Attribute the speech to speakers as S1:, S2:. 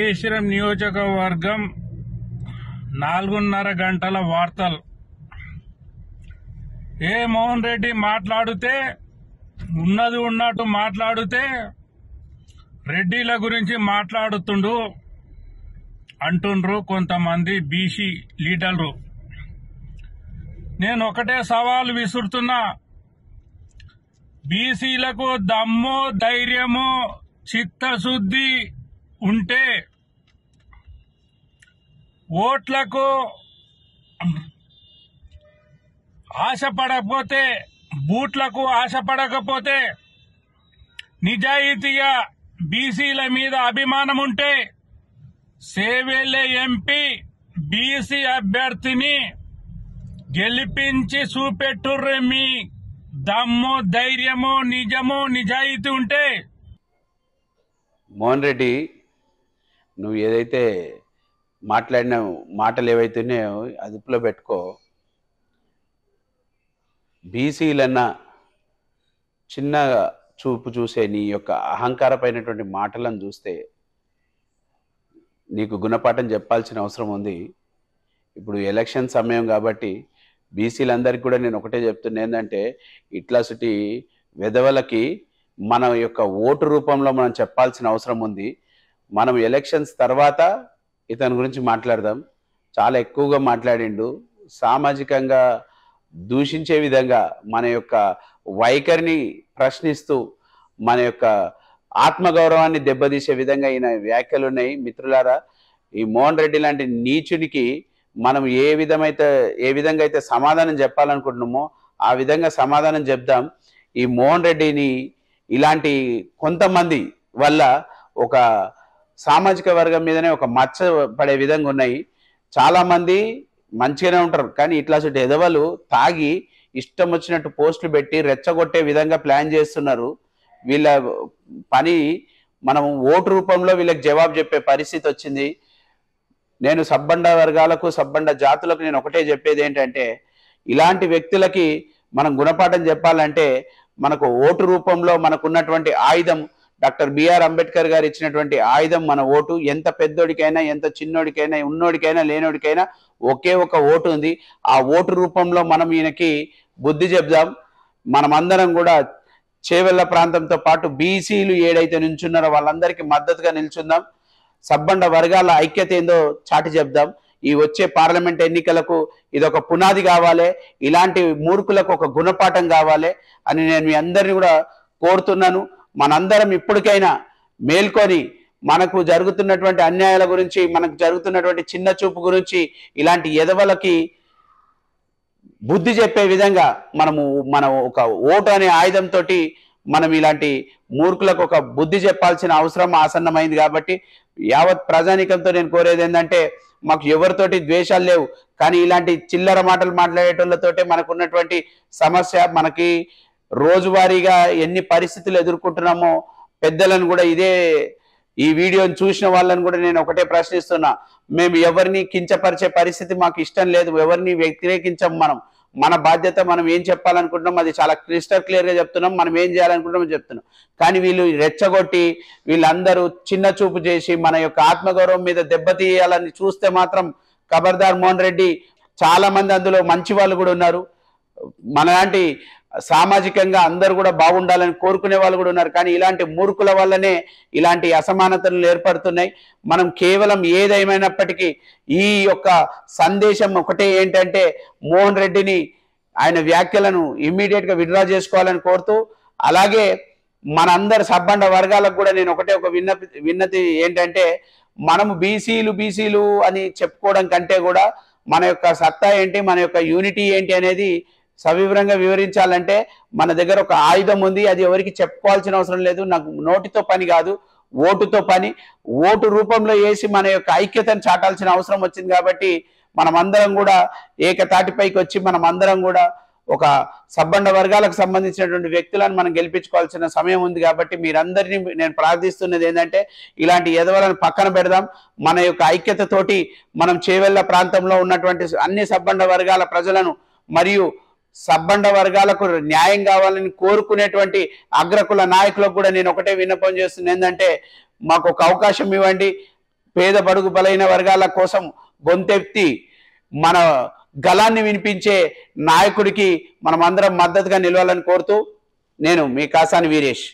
S1: మల్లేశ్వరం నియోజకవర్గం 4:30 గంటల వార్తలు. మోహన్ రెడ్డి మాట్లాడితే ఉన్నది ఉన్నట్టు మాట్లాడితే రెడ్డిల గురించి మాట్లాడుతుండు అంటుండ్రు కొంతమంది బీసీ లీడర్లు. నేను ఒకటే సవాల్ విసురుతున్నా, బీసీలకు దమ్ము ధైర్యము చిత్తశుద్ధి ఉంటే ఓట్లకు ఆశపడకపోతే బూట్లకు ఆశపడకపోతే నిజాయితీగా బీసీల మీద అభిమానం ఉంటే సేవెళ్ళే ఎంపీ బీసీ అభ్యర్థిని గెలిపించి చూపెట్టుర్రే. మీ దమ్ము ధైర్యము నిజము నిజాయితీ ఉంటే.
S2: మోహన్ రెడ్డి, నువ్వు ఏదైతే మాట్లాడిన మాటలు ఏవైతున్నాయో అదుపులో పెట్టుకో. బీసీలన్నా చిన్న చూపు చూసే నీ యొక్క అహంకారపైనటువంటి మాటలను చూస్తే నీకు గుణపాఠం చెప్పాల్సిన అవసరం ఉంది. ఇప్పుడు ఎలక్షన్ సమయం కాబట్టి బీసీలందరికీ కూడా నేను ఒకటే చెప్తున్నా, ఏంటంటే ఇట్లాంటి వెధవలకి మన యొక్క ఓటు రూపంలో మనం చెప్పాల్సిన అవసరం ఉంది. మనం ఎలక్షన్స్ తర్వాత ఇతని గురించి మాట్లాడదాం. చాలా ఎక్కువగా మాట్లాడిండు, సామాజికంగా దూషించే విధంగా మన యొక్క వైఖరిని ప్రశ్నిస్తూ మన యొక్క ఆత్మగౌరవాన్ని దెబ్బతీసే విధంగా ఈయన వ్యాఖ్యలు ఉన్నాయి. మిత్రులారా, ఈ మోహన్ రెడ్డి లాంటి నీచునికి మనం ఏ విధంగా అయితే సమాధానం చెప్పాలనుకుంటున్నామో ఆ విధంగా సమాధానం చెప్దాం. ఈ మోహన్ రెడ్డిని ఇలాంటి కొంతమంది వల్ల ఒక సామాజిక వర్గం మీదనే ఒక మచ్చ పడే విధంగా ఉన్నాయి. చాలామంది మంచిగానే ఉంటారు, కానీ ఇట్లాంటి ఎదవలు తాగి ఇష్టం వచ్చినట్టు పోస్టులు పెట్టి రెచ్చగొట్టే విధంగా ప్లాన్ చేస్తున్నారు. వీళ్ళ పని మనం ఓటు రూపంలో వీళ్ళకి జవాబు చెప్పే పరిస్థితి వచ్చింది. నేను సబ్బండ వర్గాలకు సబ్బండ జాతులకు నేను ఒకటే చెప్పేది ఏంటంటే, ఇలాంటి వ్యక్తులకి మనం గుణపాఠం చెప్పాలంటే మనకు ఓటు రూపంలో మనకున్నటువంటి ఆయుధం, డాక్టర్ బిఆర్ అంబేద్కర్ గారు ఇచ్చినటువంటి ఆయుధం మన ఓటు. ఎంత పెద్దోడికైనా ఎంత చిన్నోడికైనా ఉన్నోడికైనా లేనోడికైనా ఒకే ఒక ఓటు ఉంది. ఆ ఓటు రూపంలో మనం ఈయనకి బుద్ధి చెప్దాం. మనమందరం కూడా చేవెళ్ల ప్రాంతంతో పాటు బీసీలు ఏడైతే నిల్చున్నారో వాళ్ళందరికీ మద్దతుగా నిల్చుందాం. సబ్బండ వర్గాల ఐక్యత ఏందో చాటి చెప్దాం. ఈ వచ్చే పార్లమెంట్ ఎన్నికలకు ఇదొక పునాది కావాలి, ఇలాంటి మూర్ఖులకు ఒక గుణపాఠం కావాలి అని నేను మీ అందరినీ కూడా కోరుతున్నాను. మనందరం ఇప్పటికైనా మేల్కొని మనకు జరుగుతున్నటువంటి అన్యాయాల గురించి, మనకు జరుగుతున్నటువంటి చిన్న చూపు గురించి, ఇలాంటి ఎదవలకి బుద్ధి చెప్పే విధంగా మనం ఒక ఓటు అనే ఆయుధంతో మనం ఇలాంటి మూర్ఖులకు ఒక బుద్ధి చెప్పాల్సిన అవసరం ఆసన్నమైంది. కాబట్టి యావత్ ప్రజానీకంతో నేను కోరేది ఏంటంటే, మాకు ఎవరితోటి ద్వేషాలు లేవు, కానీ ఇలాంటి చిల్లర మాటలు మాట్లాడేటోళ్ళతోటే మనకు ఉన్నటువంటి సమస్య. మనకి రోజువారీగా ఎన్ని పరిస్థితులు ఎదుర్కొంటున్నామో పెద్దలను కూడా ఈ వీడియోని చూసిన వాళ్ళని కూడా నేను ఒకటే ప్రశ్నిస్తున్నా, మేము ఎవరిని కించపరిచే పరిస్థితి మాకు ఇష్టం లేదు, ఎవరిని వ్యతిరేకించాం. మన బాధ్యత, మనం ఏం చెప్పాలనుకుంటున్నాం అది చాలా క్రిస్టల్ క్లియర్గా చెప్తున్నాం, మనం ఏం చేయాలనుకుంటున్నామో చెప్తున్నాం. కానీ వీళ్ళు రెచ్చగొట్టి వీళ్ళందరూ చిన్న చూపు చేసి మన యొక్క ఆత్మగౌరవం మీద దెబ్బతీయాలని చూస్తే మాత్రం ఖబర్దార్ మోహన్ రెడ్డి. చాలా మంది అందులో మంచి వాళ్ళు కూడా ఉన్నారు, మనలాంటి సామాజికంగా అందరూ కూడా బాగుండాలని కోరుకునే వాళ్ళు కూడా ఉన్నారు. కానీ ఇలాంటి మూర్ఖుల వల్లనే ఇలాంటి అసమానతలు ఏర్పడుతున్నాయి. మనం కేవలం ఏదేమైనప్పటికీ ఈ యొక్క సందేశం ఒకటే ఏంటంటే, మోహన్ రెడ్డిని ఆయన వ్యాఖ్యలను ఇమ్మీడియట్గా విత్డ్రా చేసుకోవాలని కోరుతూ, అలాగే మనందరి సబ్బండ వర్గాలకు కూడా నేను ఒకటే ఒక విన్నతి ఏంటంటే, మనము బీసీలు అని చెప్పుకోవడం కంటే కూడా మన యొక్క సత్తా ఏంటి, మన యొక్క యూనిటీ ఏంటి అనేది సవివరంగా వివరించాలంటే మన దగ్గర ఒక ఆయుధం ఉంది. అది ఎవరికి చెప్పుకోవాల్సిన అవసరం లేదు. నాకు నోటితో పని కాదు, ఓటుతో పని. ఓటు రూపంలో వేసి మన యొక్క ఐక్యతను చాటాల్సిన అవసరం వచ్చింది. కాబట్టి మనమందరం కూడా ఏకతాటిపైకి వచ్చి మనమందరం కూడా ఒక సబ్బండ వర్గాలకు సంబంధించినటువంటి వ్యక్తులను మనం గెలిపించుకోవాల్సిన సమయం ఉంది. కాబట్టి మీరందరినీ నేను ప్రార్థిస్తున్నది ఏంటంటే, ఇలాంటి ఎదవలను పక్కన పెడదాం. మన యొక్క ఐక్యతతోటి మనం చేవెళ్ల ప్రాంతంలో ఉన్నటువంటి అన్ని సబ్బండ వర్గాల ప్రజలను మరియు సబ్బండ వర్గాలకు న్యాయం కావాలని కోరుకునేటువంటి అగ్రకుల నాయకులకు కూడా నేను ఒకటే విన్నపం చేస్తున్నా, ఏంటంటే మాకు ఒక అవకాశం ఇవ్వండి. పేద బడుగు బలైన వర్గాల కోసం గొంతెత్తి మన గళాన్ని వినిపించే నాయకుడికి మనమందరం మద్దతుగా నిలవాలని కోరుతూ నేను మీ కాసాని వీరేష్.